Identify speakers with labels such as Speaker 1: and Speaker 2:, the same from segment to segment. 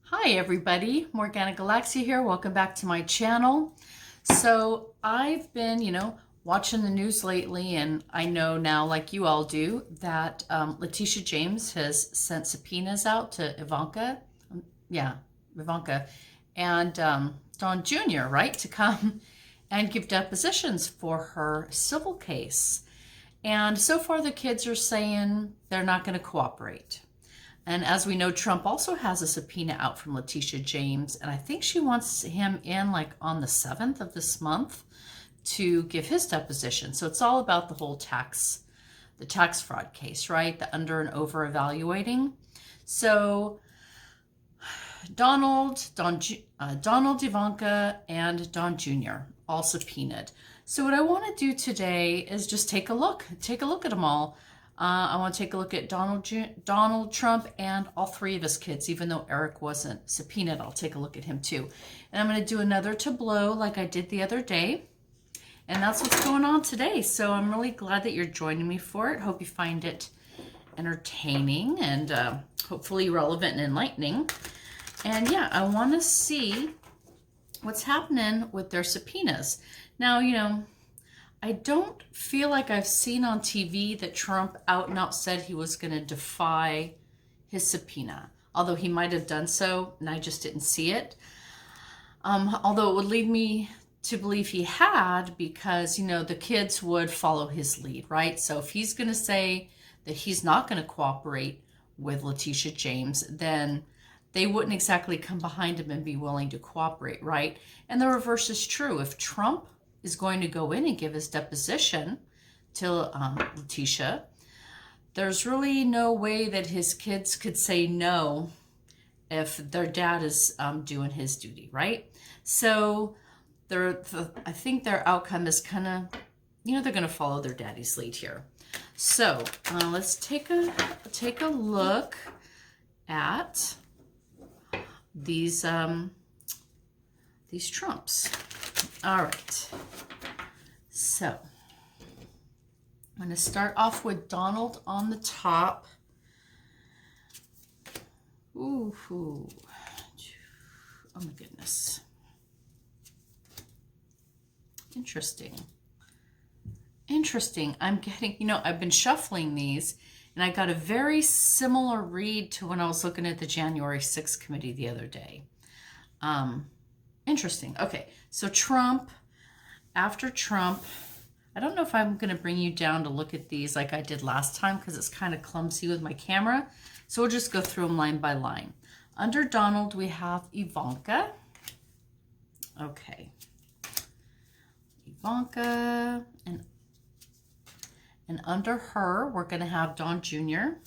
Speaker 1: Hi everybody, Morgana Galaxia here. Welcome back to my channel. So I've been, watching the news lately, and I know now, like you all do, that Tish James has sent subpoenas out to Ivanka, Ivanka, and Don Jr., right, to come and give depositions for her civil case. And so far the kids are saying they're not going to cooperate. And as we know, Trump also has a subpoena out from Tish James, and I think she wants him in like on the 7th of this month to give his deposition. So it's all about the whole the tax fraud case, right? The under and over evaluating. So Donald, Ivanka, and Don Jr. all subpoenaed. So what I want to do today is just take a look at them all. I want to take a look at Donald Trump and all three of his kids, even though Eric wasn't subpoenaed. I'll take a look at him too. And I'm going to do another tableau like I did the other day. And that's what's going on today. So I'm really glad that you're joining me for it. Hope you find it entertaining and hopefully relevant and enlightening. And yeah, I want to see what's happening with their subpoenas. Now, I don't feel like I've seen on TV that Trump out and out said he was going to defy his subpoena, although he might have done so, and I just didn't see it. Although it would lead me to believe he had, because, the kids would follow his lead, right? So if he's going to say that he's not going to cooperate with Tish James, then they wouldn't exactly come behind him and be willing to cooperate, right? And the reverse is true. If Trump is going to go in and give his deposition to Letitia, there's really no way that his kids could say no if their dad is doing his duty, right? So I think their outcome is kind of, they're going to follow their daddy's lead here. So let's take a look at these Trumps. All right, so I'm going to start off with Donald on the top. Ooh, oh my goodness. Interesting. I'm getting, I've been shuffling these, and I got a very similar read to when I was looking at the January 6th committee the other day. Interesting. Okay, so Trump, after Trump, I don't know if I'm going to bring you down to look at these like I did last time, because it's kind of clumsy with my camera. So we'll just go through them line by line. Under Donald, we have Ivanka. Okay. Ivanka, and under her, we're going to have Don Jr.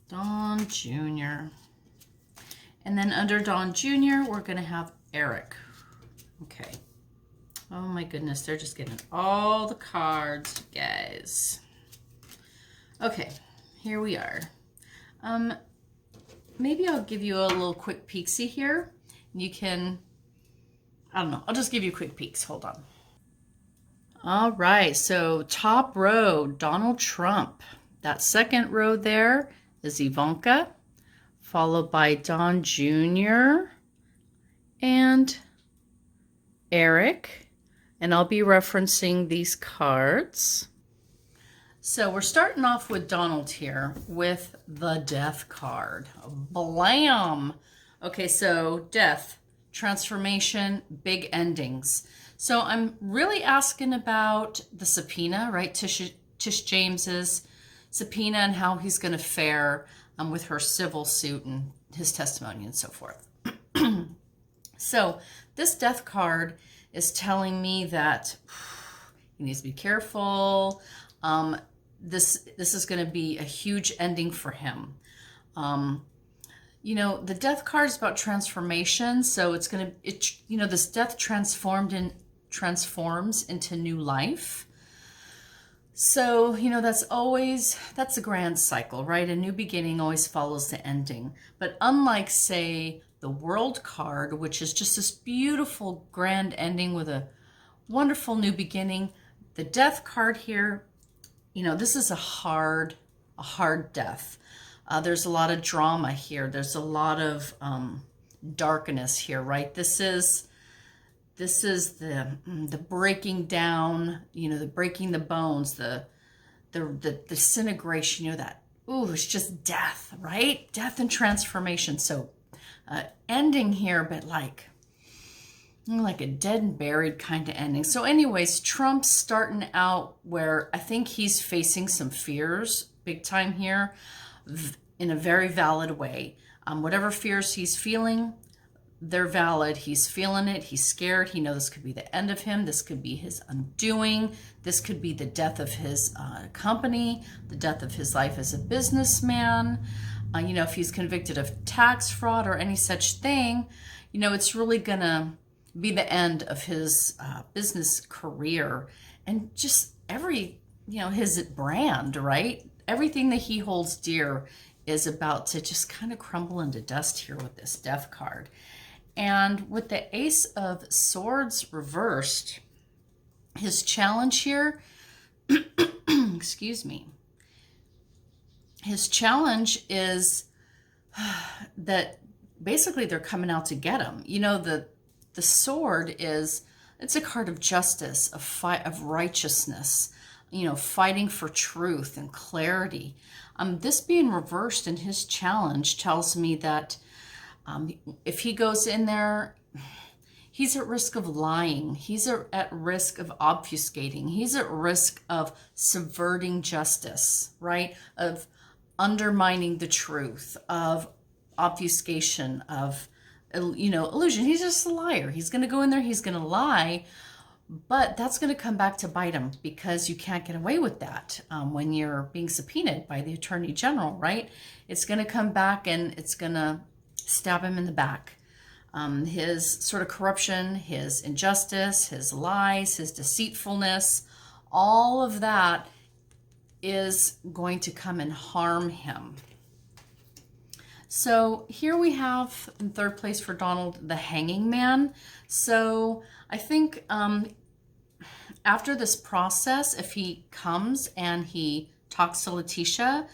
Speaker 1: Don Jr. And then under Don Jr., we're going to have Eric. Okay. Oh my goodness, they're just getting all the cards, guys. Okay, here we are. Maybe I'll give you a little quick peeksy here. You can, I don't know, I'll just give you quick peeks. Hold on. All right, so top row, Donald Trump. That second row there is Ivanka, followed by Don Jr. and Eric. And I'll be referencing these cards. So we're starting off with Donald here with the death card. Blam! Okay, so death, transformation, big endings. So I'm really asking about the subpoena, right? Tish James's subpoena and how he's going to fare with her civil suit and his testimony and so forth. So this death card is telling me that he needs to be careful. This is going to be a huge ending for him. The death card is about transformation, so it's going to, this death transforms into new life. So, that's a grand cycle, right? A new beginning always follows the ending. But unlike, say, the World card, which is just this beautiful grand ending with a wonderful new beginning, the death card here, this is a hard death. There's a lot of drama here. There's a lot of darkness here, right? This is the breaking down, you know, the breaking the bones, the disintegration, you know, that, ooh, it's just death, right? Death and transformation. So ending here, but like a dead and buried kind of ending. So anyways, Trump's starting out where I think he's facing some fears big time here in a very valid way. Whatever fears he's feeling, they're valid. He's feeling it. He's scared. He knows this could be the end of him. This could be his undoing. This could be the death of his company, the death of his life as a businessman. You know, if he's convicted of tax fraud or any such thing, you know, it's really going to be the end of his business career and just every, you know, his brand, right? Everything that he holds dear is about to just kind of crumble into dust here with this death card. And with the Ace of Swords reversed, his challenge here, excuse me, his challenge is that basically they're coming out to get him. You know, the sword is, it's a card of justice, of fight, of righteousness, you know, fighting for truth and clarity. This being reversed in his challenge tells me that if he goes in there, he's at risk of lying. He's at risk of obfuscating. He's at risk of subverting justice, right? Of undermining the truth, of obfuscation, of, you know, illusion. He's just a liar. He's going to go in there, he's going to lie, but that's going to come back to bite him because you can't get away with that when you're being subpoenaed by the Attorney General, right? It's going to come back and it's going to stab him in the back. His sort of corruption, his injustice, his lies, his deceitfulness, all of that is going to come and harm him. So here we have in third place for Donald, the Hanging Man. So I think after this process, if he comes and he talks to Letitia,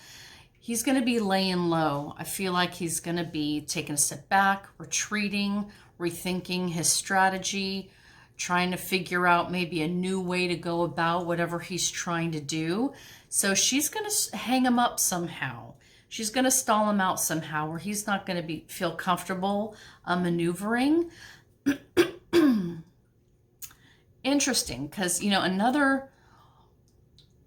Speaker 1: he's going to be laying low. I feel like he's going to be taking a step back, retreating, rethinking his strategy, trying to figure out maybe a new way to go about whatever he's trying to do. So she's going to hang him up somehow. She's going to stall him out somehow where he's not going to feel comfortable maneuvering. Interesting, because, you know, another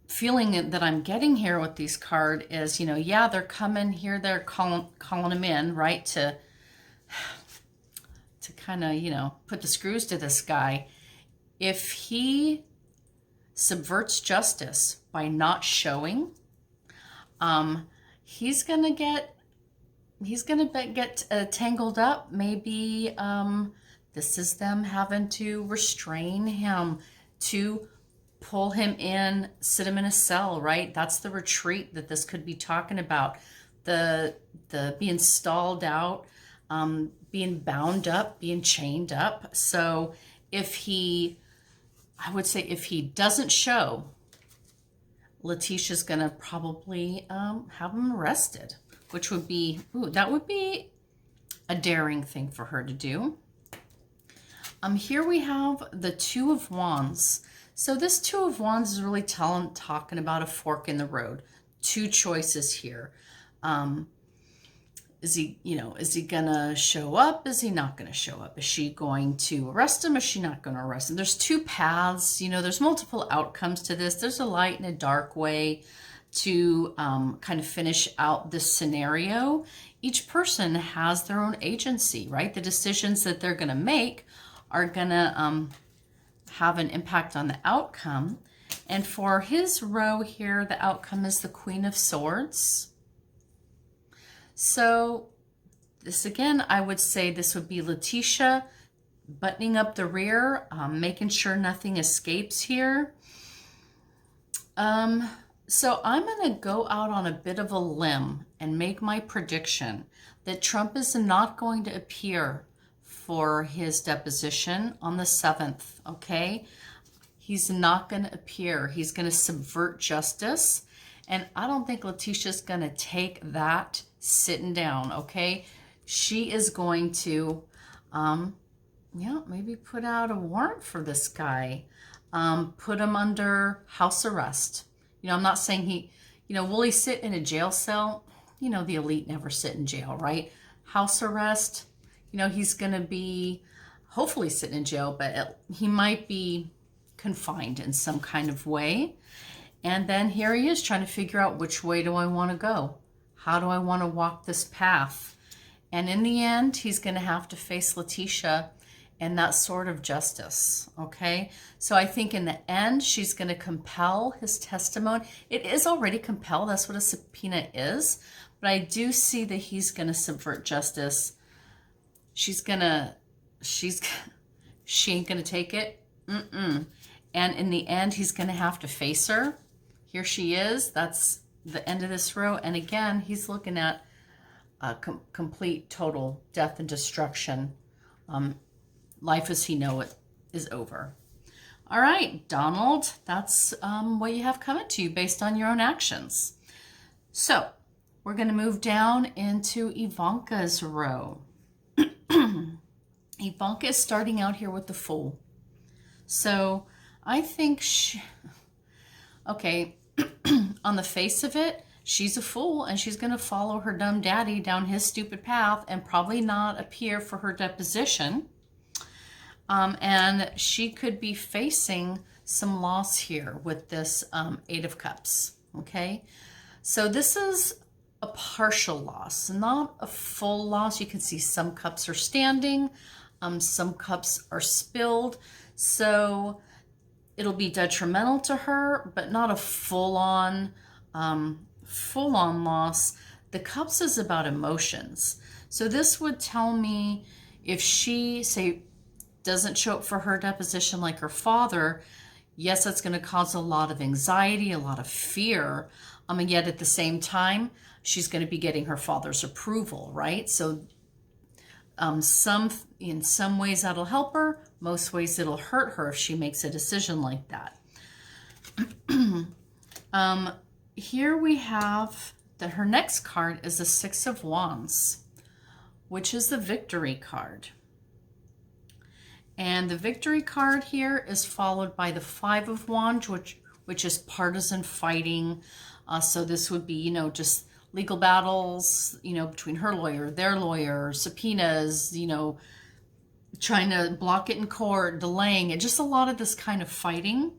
Speaker 1: feeling that I'm getting here with these cards is, you know, yeah, they're coming here, they're calling him in, right, to kind of, you know, put the screws to this guy. If he subverts justice by not showing, he's gonna get tangled up. Maybe this is them having to restrain him, to pull him in, sit him in a cell, right? That's the retreat that this could be talking about. The being stalled out, being bound up, being chained up. So I would say if he doesn't show, Letitia's gonna probably have him arrested, which would be, that would be a daring thing for her to do. Here we have the Two of Wands. So this Two of Wands is really talking about a fork in the road. Two choices here. Is he gonna show up? Is he not gonna show up? Is she going to arrest him? Is she not gonna arrest him? There's two paths, you know, there's multiple outcomes to this. There's a light and a dark way to kind of finish out this scenario. Each person has their own agency, right? The decisions that they're gonna make are gonna have an impact on the outcome. And for his row here, the outcome is the Queen of Swords. So this again, I would say this would be Letitia buttoning up the rear, making sure nothing escapes here. So I'm going to go out on a bit of a limb and make my prediction that Trump is not going to appear for his deposition on the 7th, okay? He's not going to appear. He's going to subvert justice. And I don't think Letitia's going to take that sitting down, okay? She is going to, yeah, maybe put out a warrant for this guy. Put him under house arrest. You know, I'm not saying he, you know, will he sit in a jail cell? You know, the elite never sit in jail, right? House arrest, you know, he's going to be hopefully sitting in jail, but he might be confined in some kind of way. And then here he is trying to figure out, which way do I want to go? How do I want to walk this path? And in the end, he's going to have to face Letitia and that sort of justice, okay? So I think in the end, she's going to compel his testimony. It is already compelled. That's what a subpoena is. But I do see that he's going to subvert justice. She ain't going to take it. And in the end, he's going to have to face her. Here she is. That's the end of this row. And again, he's looking at complete, total death and destruction. Life as he know it is over. All right, Donald, that's what you have coming to you based on your own actions. So we're going to move down into Ivanka's row. Ivanka is starting out here with the Fool. So I think okay, on the face of it, she's a fool and she's going to follow her dumb daddy down his stupid path and probably not appear for her deposition. And she could be facing some loss here with this Eight of Cups, okay? So this is a partial loss, not a full loss. You can see some cups are standing, some cups are spilled. So it'll be detrimental to her, but not a full-on loss. The cups is about emotions. So this would tell me if she, say, doesn't show up for her deposition like her father, yes, that's going to cause a lot of anxiety, a lot of fear. And yet at the same time, she's going to be getting her father's approval, right? So in some ways that'll help her. Most ways it'll hurt her if she makes a decision like that. Here we have that her next card is the Six of Wands, which is the victory card. And the victory card here is followed by the Five of Wands, which is partisan fighting. So this would be, you know, just legal battles, you know, between her lawyer, their lawyer, subpoenas, you know, trying to block it in court, delaying it, just a lot of this kind of fighting.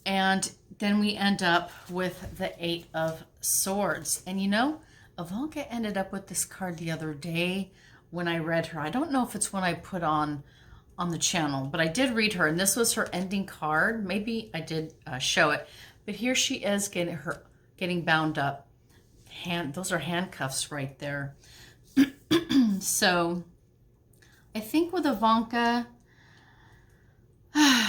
Speaker 1: And then we end up with the Eight of Swords. And you know, Ivanka ended up with this card the other day when I read her. I don't know if it's when I put on the channel, but I did read her, and this was her ending card. Maybe I did show it, but here she is getting bound up. Those are handcuffs right there. So I think with Ivanka,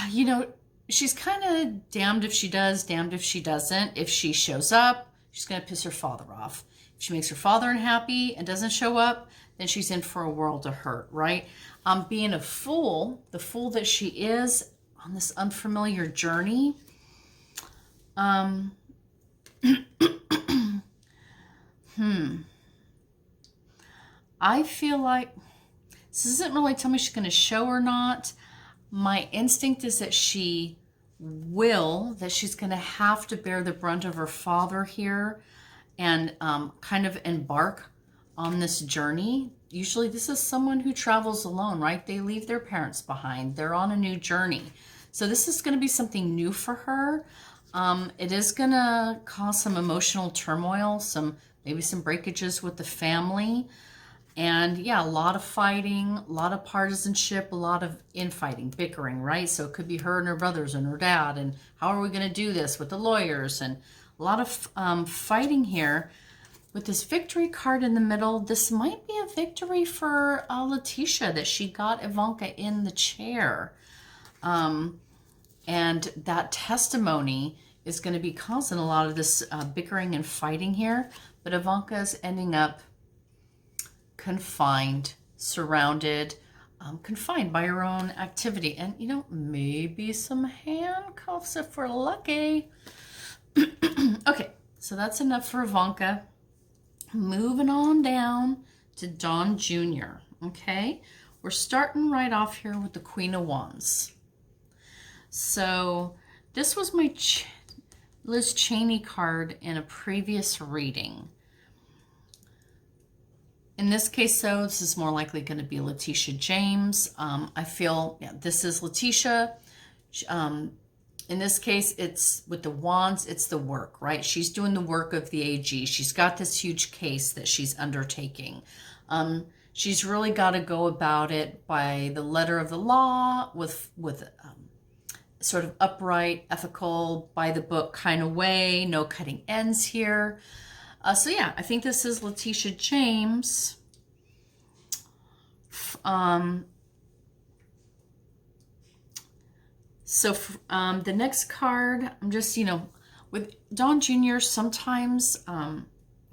Speaker 1: you know, she's kind of damned if she does, damned if she doesn't. If she shows up, she's going to piss her father off. If she makes her father unhappy and doesn't show up, then she's in for a world of hurt, right? Being a fool, the fool that she is on this unfamiliar journey, I feel like this doesn't really tell me she's going to show or not. My instinct is that she will, that she's going to have to bear the brunt of her father here and kind of embark on this journey. Usually this is someone who travels alone, right? They leave their parents behind. They're on a new journey. So this is going to be something new for her. It is going to cause some emotional turmoil, maybe some breakages with the family. And yeah, a lot of fighting, a lot of partisanship, a lot of infighting, bickering, right? So it could be her and her brothers and her dad. And how are we going to do this with the lawyers? And a lot of fighting here. With this victory card in the middle, this might be a victory for Letitia, that she got Ivanka in the chair. And that testimony is going to be causing a lot of this bickering and fighting here. But Ivanka is ending up confined, surrounded, confined by her own activity. And, you know, maybe some handcuffs if we're lucky. Okay, so that's enough for Ivanka. Moving on down to Don Jr., okay? We're starting right off here with the Queen of Wands. So this was my Liz Cheney card in a previous reading. In this case, though, this is more likely going to be Tish James. I feel, yeah, this is Letitia. In this case, it's with the wands, it's the work, right? She's doing the work of the AG. She's got this huge case that she's undertaking. She's really got to go about it by the letter of the law with sort of upright, ethical, by the book kind of way. No cutting ends here. So yeah, I think this is Letitia James. The next card, I'm just, you know, with Don Jr., sometimes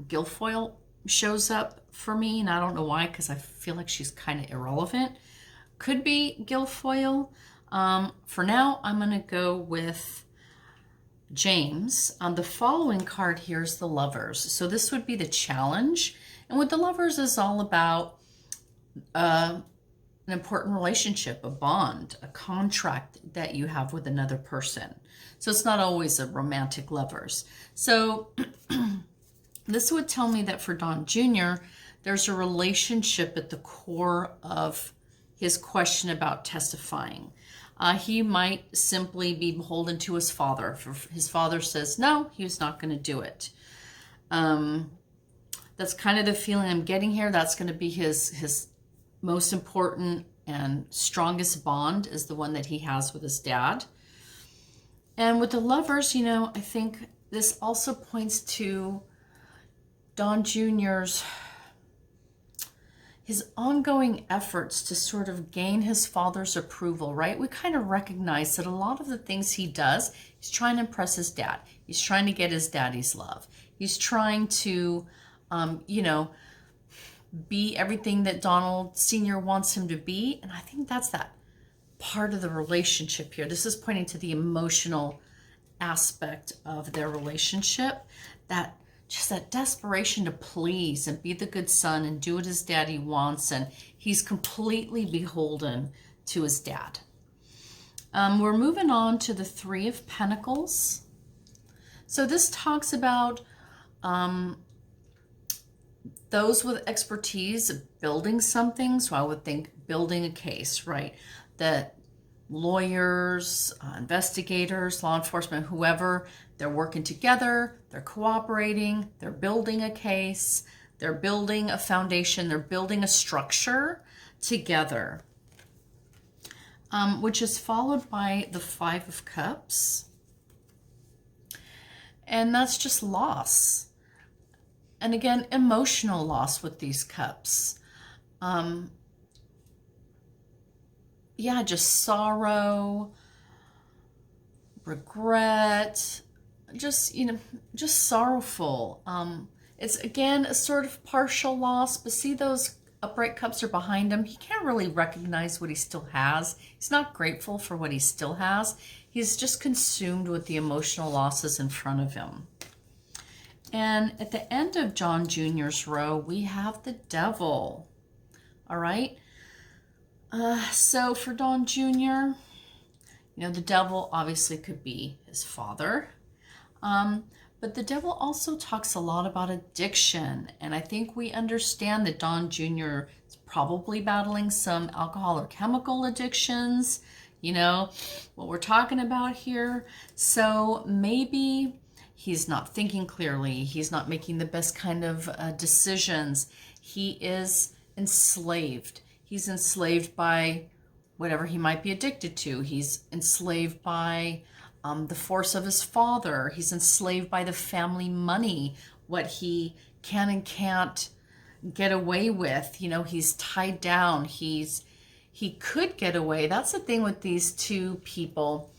Speaker 1: Guilfoyle shows up for me, and I don't know why, because I feel like she's kind of irrelevant. Could be Guilfoyle. For now, I'm going to go with James. The following card here is the Lovers. So this would be the challenge. And what the Lovers is all about, an important relationship, a bond, a contract that you have with another person. So it's not always a romantic lovers. So this would tell me that for Don Jr., there's a relationship at the core of his question about testifying. He might simply be beholden to his father. If his father says no, he's not going to do it. That's kind of the feeling I'm getting here. That's going to be his most important and strongest bond, is the one that he has with his dad. And with the Lovers, you know, I think this also points to Don Jr.'s his ongoing efforts to sort of gain his father's approval, right? We kind of recognize that a lot of the things he does, he's trying to impress his dad. He's trying to get his daddy's love. He's trying to, you know, be everything that Donald Sr. wants him to be. And I think that's that part of the relationship here. This is pointing to the emotional aspect of their relationship, that just that desperation to please and be the good son and do what his daddy wants. And he's completely beholden to his dad. We're moving on to the Three of Pentacles. So this talks about those with expertise of building something. So I would think building a case, right? That lawyers, investigators, law enforcement, whoever, they're working together, they're cooperating, they're building a case, they're building a foundation, they're building a structure together, which is followed by the Five of Cups. And that's just loss. And again, emotional loss with these cups. Yeah, just sorrow, regret, just, you know, just sorrowful. It's, again, a sort of partial loss, but see those upright cups are behind him. He can't really recognize what he still has. He's not grateful for what he still has. He's just consumed with the emotional losses in front of him. And at the end of Don Jr.'s row, we have the Devil. All right. So for Don Jr., you know, the Devil obviously could be his father. But the Devil also talks a lot about addiction. And I think we understand that Don Jr. is probably battling some alcohol or chemical addictions, you know, what we're talking about here. So maybe he's not thinking clearly. He's not making the best kind of decisions. He is enslaved. He's enslaved by whatever he might be addicted to. He's enslaved by the force of his father. He's enslaved by the family money, what he can and can't get away with. You know, he's tied down. He could get away. That's the thing with these two people.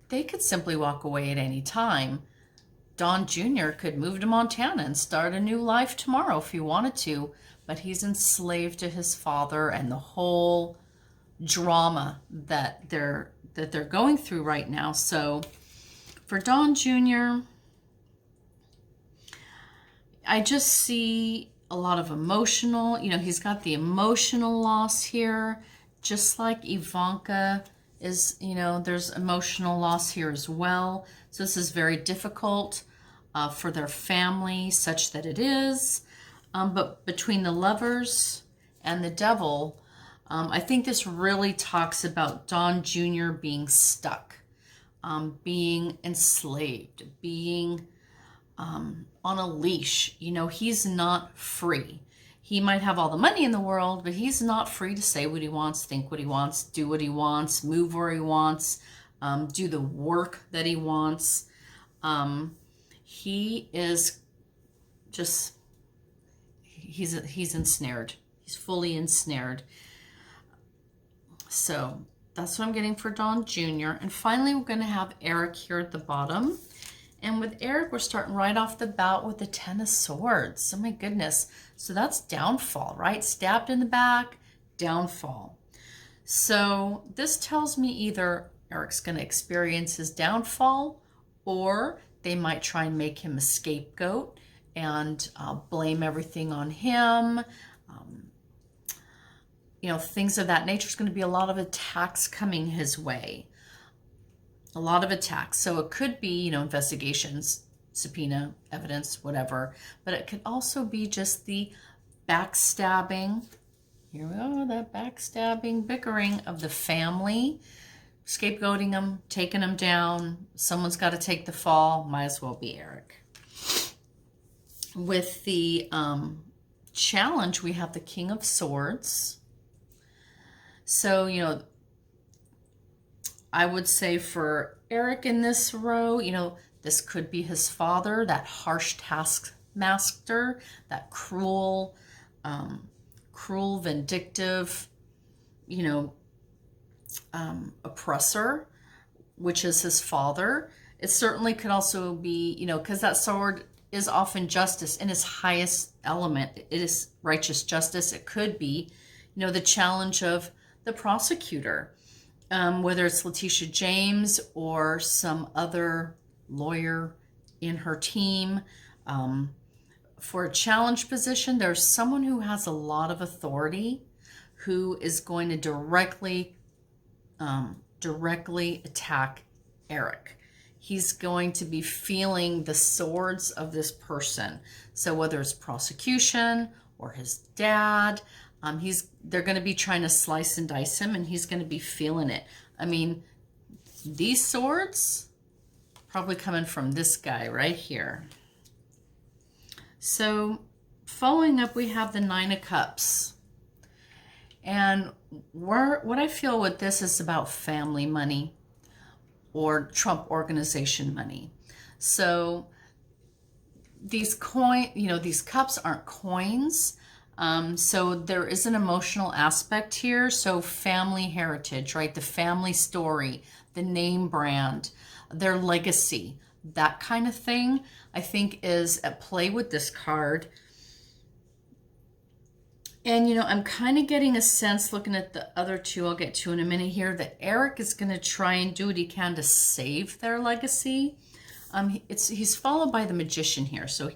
Speaker 1: They could simply walk away at any time. Don Jr. could move to Montana and start a new life tomorrow if he wanted to. but he's enslaved to his father and the whole drama that they're going through right now. So for Don Jr., I just see a lot of emotional, you know, he's got the emotional loss here, just like Ivanka is, you know, there's emotional loss here as well. So this is very difficult for their family, such that it is. But between the Lovers and the Devil, I think this really talks about Don Jr. being stuck, being enslaved, being on a leash. You know, he's not free. He might have all the money in the world, but he's not free to say what he wants, think what he wants, do what he wants, move where he wants, do the work that he wants. He is just, he's ensnared. He's fully ensnared. So that's what I'm getting for Don Jr. And finally, we're going to have Eric here at the bottom. And with Eric, we're starting right off the bat with the Ten of Swords. Oh my goodness. So that's downfall, right? Stabbed in the back, downfall. So this tells me either Eric's going to experience his downfall, or they might try and make him a scapegoat and blame everything on him. You know, things of that nature. There's going to be a lot of attacks coming his way. A lot of attacks. So it could be, you know, investigations, subpoena, evidence, whatever. But it could also be just the backstabbing. Here we go, that backstabbing, bickering of the family, scapegoating them, taking them down. Someone's got to take the fall. Might as well be Eric. With the challenge, we have the King of Swords. So, you know, I would say for Eric in this row, you know, this could be his father, that harsh taskmaster, that cruel, vindictive, you know, oppressor, which is his father. It certainly could also be, you know, because that sword is often justice in its highest element. It is righteous justice. It could be, you know, the challenge of the prosecutor. Whether it's Tish James or some other lawyer in her team. For a challenge position, there's someone who has a lot of authority who is going to directly attack Eric. He's going to be feeling the swords of this person. So whether it's prosecution or his dad, they're going to be trying to slice and dice him, and he's going to be feeling it. I mean, these swords probably coming from this guy right here. So following up, we have the Nine of Cups. And what I feel with this is about family money or Trump organization money. So these these cups aren't coins. So there is an emotional aspect here. So family heritage, right? The family story, the name brand, their legacy, that kind of thing, I think is at play with this card. And, you know, I'm kind of getting a sense looking at the other two, I'll get to in a minute here, that Eric is going to try and do what he can to save their legacy. He's followed by the Magician here. So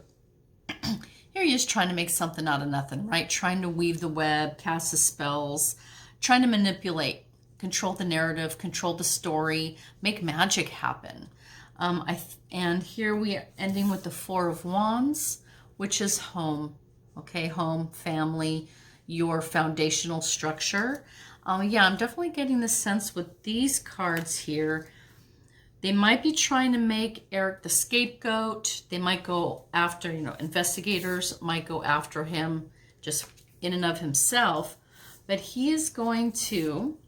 Speaker 1: here he is trying to make something out of nothing, right? Trying to weave the web, cast the spells, trying to manipulate, control the narrative, control the story, make magic happen. And here we are ending with the Four of Wands, which is home, okay? Home, family, your foundational structure. Yeah, I'm definitely getting the sense with these cards here, they might be trying to make Eric the scapegoat. They might go after, you know, investigators might go after him just in and of himself, but he is going to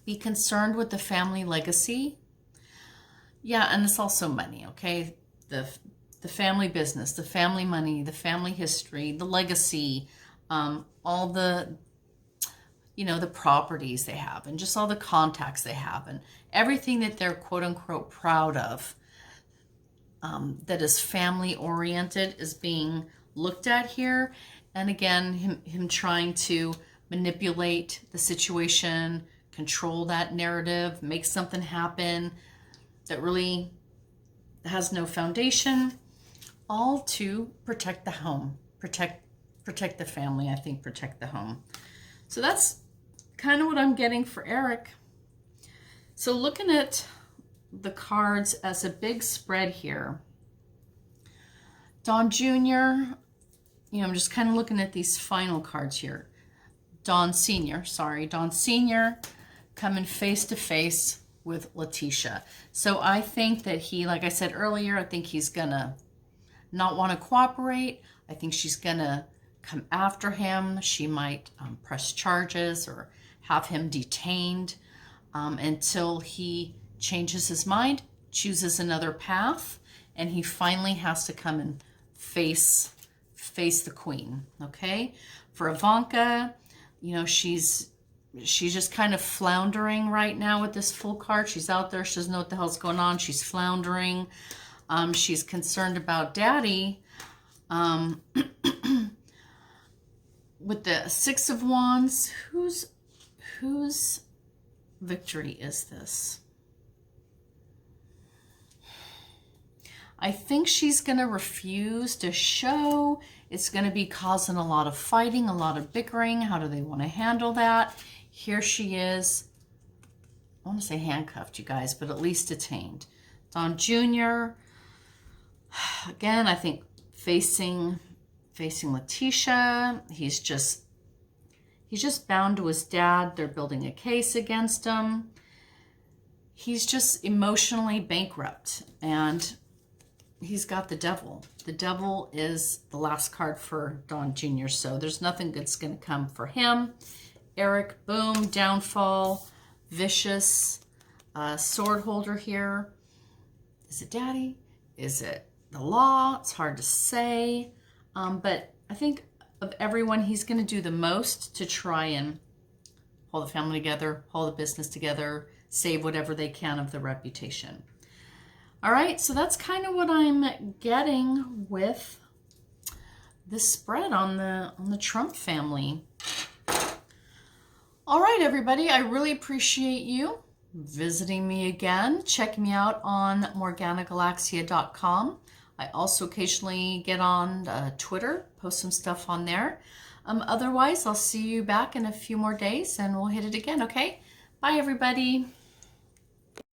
Speaker 1: be concerned with the family legacy. Yeah, and it's also money, okay? The family business, the family money, the family history, the legacy, all the, you know, the properties they have and just all the contacts they have and everything that they're quote unquote proud of that is family oriented is being looked at here. And again, him trying to manipulate the situation, control that narrative, make something happen that really has no foundation, all to protect the home, protect the family, I think, protect the home. So that's kind of what I'm getting for Eric. So looking at the cards as a big spread here, Don Jr., you know, I'm just kind of looking at these final cards here. Don Sr., coming face to face with Letitia. So I think that he, like I said earlier, I think he's gonna not want to cooperate. I think she's gonna come after him. She might press charges or have him detained until he changes his mind, chooses another path, and he finally has to come and face the queen. Okay, for Ivanka, you know, she's just kind of floundering right now with this Fool card. She's out there, she doesn't know what the hell's going on, she's floundering. She's concerned about Daddy. With the Six of Wands, whose victory is this? I think she's going to refuse to show. It's going to be causing a lot of fighting, a lot of bickering. How do they want to handle that? Here she is. I want to say handcuffed, you guys, but at least detained. Don Jr., again, I think facing Letitia. He's just bound to his dad. They're building a case against him. He's just emotionally bankrupt, and he's got the devil. The devil is the last card for Don Jr., so there's nothing good's going to come for him. Eric, boom, downfall, vicious, sword holder here. Is it Daddy? Is it the law? It's hard to say. But I think of everyone, he's going to do the most to try and hold the family together, hold the business together, save whatever they can of the reputation. All right, so that's kind of what I'm getting with this spread on the Trump family. All right, everybody, I really appreciate you visiting me again. Check me out on morganagalaxia.com. I also occasionally get on Twitter, post some stuff on there. Otherwise, I'll see you back in a few more days and we'll hit it again, okay? Bye, everybody.